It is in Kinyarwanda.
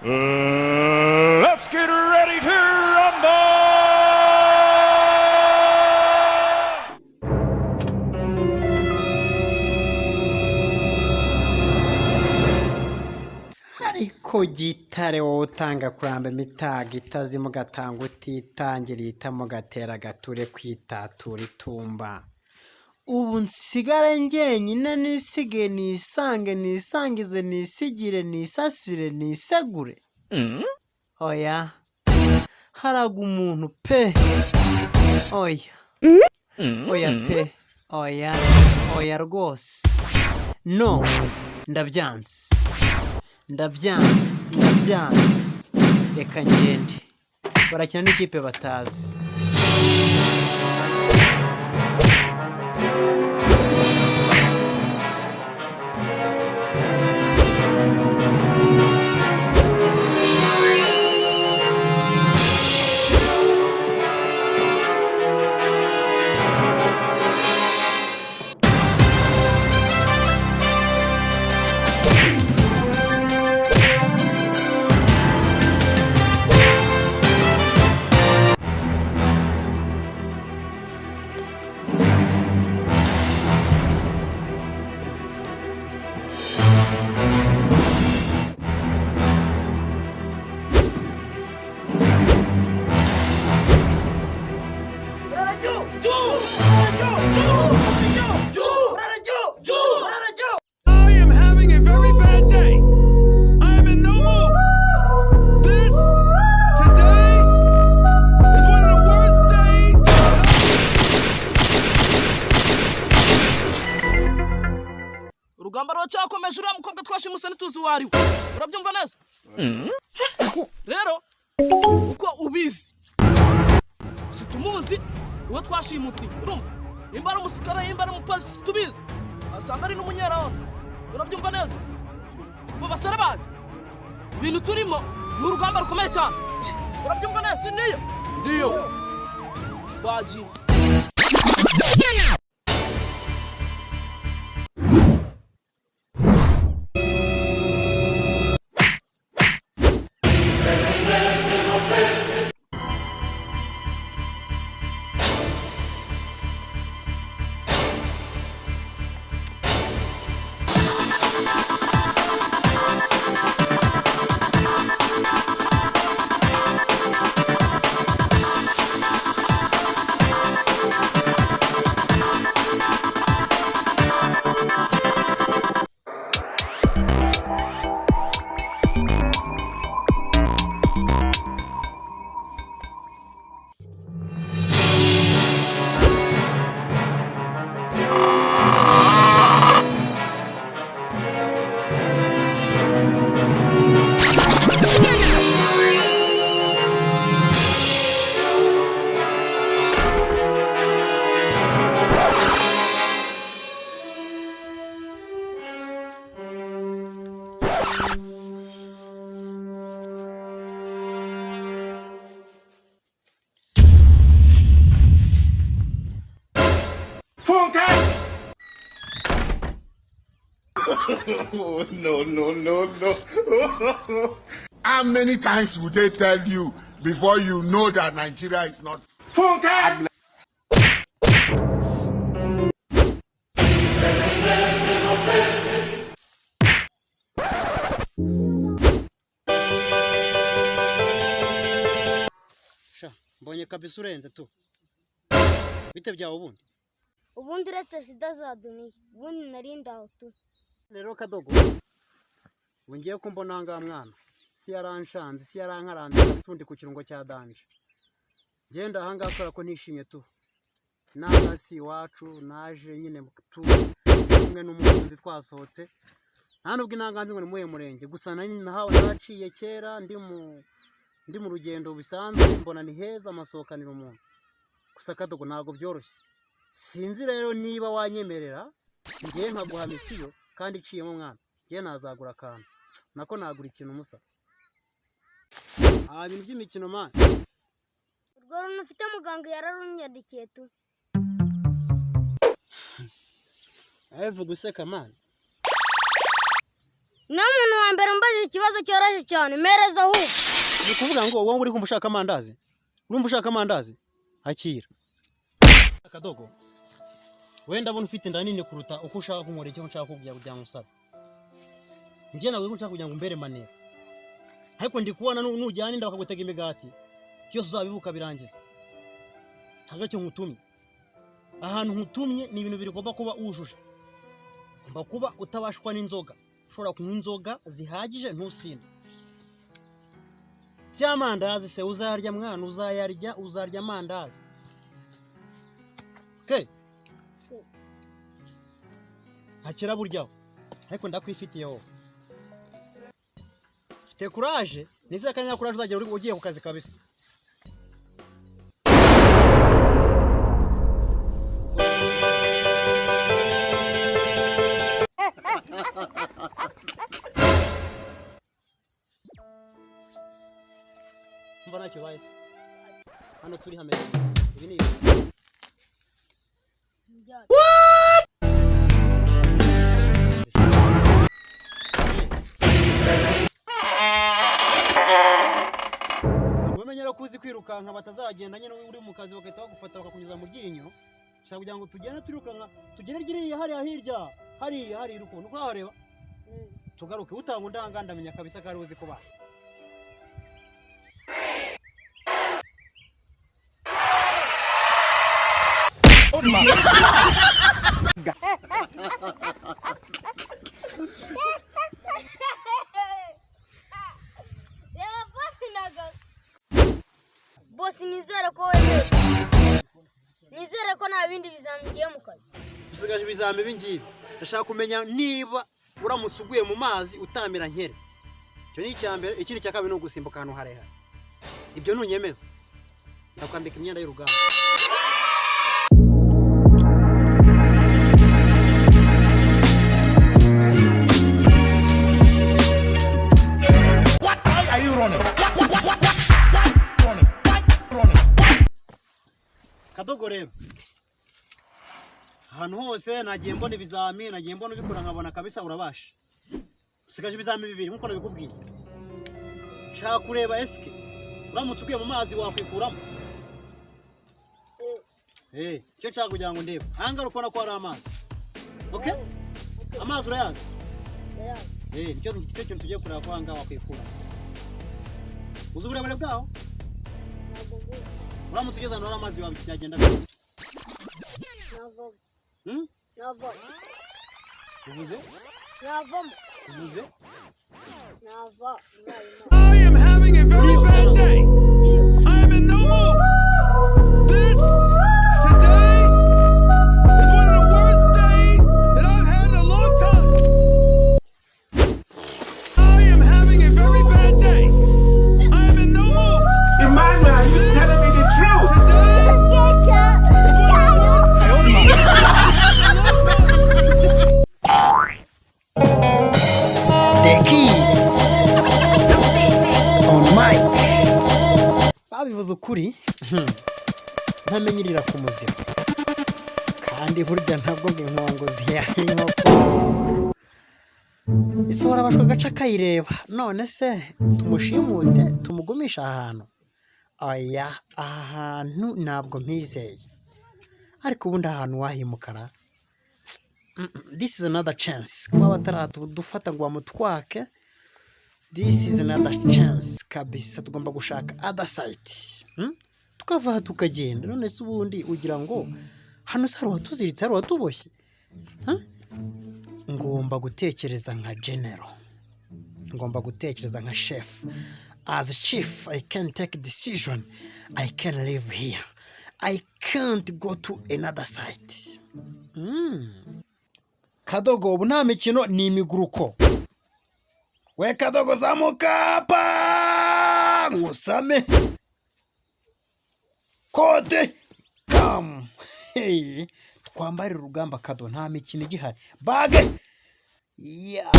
Let's get ready to rumble! ariko gitare wowe utanga kuramba imitaga itazimu gatanga utitangira itamo gatera gature kwitatura itumba ubu nsigare njyenyine nisige nisange nisangize nisigire nisasire nisegure oya haraga umuntu pe oya oya pe oya rwose no ndabyanze reka ngende barakina n'ikipe batazi I am having a very bad day. I am in no mood. This today is one of the worst days. urugamba ruracyakomeje uriya mukobwa twashimuse ntituzi uwo ari we urabyumva neza rero uko ubizi situmuzi uwo twashimutiye urumva nimba ari umusikara nimba ari umupolisi tubizi asanga ari n'umunyarwanda urabyumva neza ubu basore banjye ibintu turimo ni urugamba rukomeye cyane urabyumva neza ndiyo twagiye Oh, no. How many times would they tell you before you know that Nigeria is not? sha mbonye kabisa urenze tu bite byawe ubundi uretse sida za duniya ubundi narindaho tu rero kadogo ngiye ko mbona ngaha mwana si yaranshanze si yarankaranze undi ku kirungo cya danje genda aha ngaha akora ko nishimye tu n'abasi iwacu naje nyine tu kumwe n'umukunzi twasohotse nta nubwo intanganzi ngo ni muhe murenge gusa nahawe naraciye kera ndi mu rugendo bisanzwe mbona ni heza amasohokanira umuntu gusa kadogo ntabwo byoroshye sinzi rero niba wanyemerera ngiye nkaguha misiyo kandi iciyemo mwana ngiye nazagura akantu nako nagura ikintu musa ibintu by'imikino mwana urwo runtu ufite muganga yararunyadikiye tu vuga useka mwana ni umuntu wa mbere umbaje ikibazo cyoroshye cyane mereza ahubwo. Ni kuvuga ngo wowe uri kumva ushaka amandazi? Urumva ushaka amandazi? Akira. Kadogo. Wenda ndabona ufite inda nini kuruta uko ushaka kunkora icyo nshaka kubwira kugira ngo usabe. Njye nawe nshaka kugira ngo umbere manera. Ariko ndi kubona nujyana inda bakagutega imigati. Byose uzabibuka birangiza. Ntagacyo nkutumye. Ahantu nkutumye ni ibintu birigomba kuba ujuje. Ngomba kuba utabashwa n'inzoga. Ushobora kunywa inzoga zihagije ntusinde. Byamandazi se uzarya mwana, uzarya amandazi. Okay? Hakira buryaho. Ariko ndakwifitiyeho. Fite courage, nizera kanya courage uzagera ugiye ku kazi kabisa. Mbona cyo wise. Hano turi hameze. Ibi ni Mumenyera kuzi kwirukanka batazagenda nyene uri mu kazi bagahita bagufata bakakunyuza mu ryinyo. Shaka kugira ngo tugende twirukanka, tugere giriya hariya hirya. Hari rukundo uko hareba. Tugaruke utanga undanga ndamenya kabisa kari uzi kuba. Bosi nizere ko nta bindi bizambiye mu kazi. Usigaje bizambe bingibi. Ndashaka kumenya niba uramutse uguye mu mazi utamira nkere. Cyo ni icyambere, ikindi cya kabiri no gusimbuka hano harehare. Ibyo ntunyemeza. Ndakwambika imyenda y'urugamba. Are you running? Kadogo rero. Ahantu hose nagiye mbona ibizami, nagiye mbona ubikora nkabona kabisa urabasha. Usigaje ibizami bibiri nkuko nabikubwiye. Nshaka kureba eske uramutse ugiye mu mazi wakwikuramo. Cyo nshaka kugira ngo ndebe. Hanga rupona ko ari amazi. Okay? Amazi urayazi? Nicyo kintu tugiye kureba ko hanga wakwikura. Uzi uburebure bwaho? Uramutse ugeze ahantu hari amazi wawe byagenda bite? Navamo. Uvuze? Navamo. Uvuze? Nava. I am having a very bad day. I am in no mood. This today is one of the worst days that I've had in a long time. I am having a very bad day. I am in no mood. Emmanuel, are you telling me the truth? Today is one of the worst days I've had in a long time. The keys on mic. Babivuze ukuri. Ntamenyirira ku muzima. Kandi burya ntabwo nk'inkongo ziyahinkoko. Isora bashwa gaca kayireba. None se tumushimute tumugumisha ahantu. Oya, ahantu ntabwo mpizeye. Ariko ubundi ahantu wahimukara. This is another chance. Kuba bataratu dufata ngo bamutwake. This is another chance kabisa tugomba gushaka other side. Tukava tukagenda. None se ubundi ugira ngo hano sari watuziritse ari watuboshye. Ngomba gutekereza nka general. Ngomba gutekereza nka chef. As a chief, I can take a decision. I can live here. I can't go to another side. Kadogo ubu nta mikino ni imiguruko. We Kadogo zamuka pa ngusame. Kote come. Hey, twambare urugamba Kado nta mikino igihari. Bage. Yeah.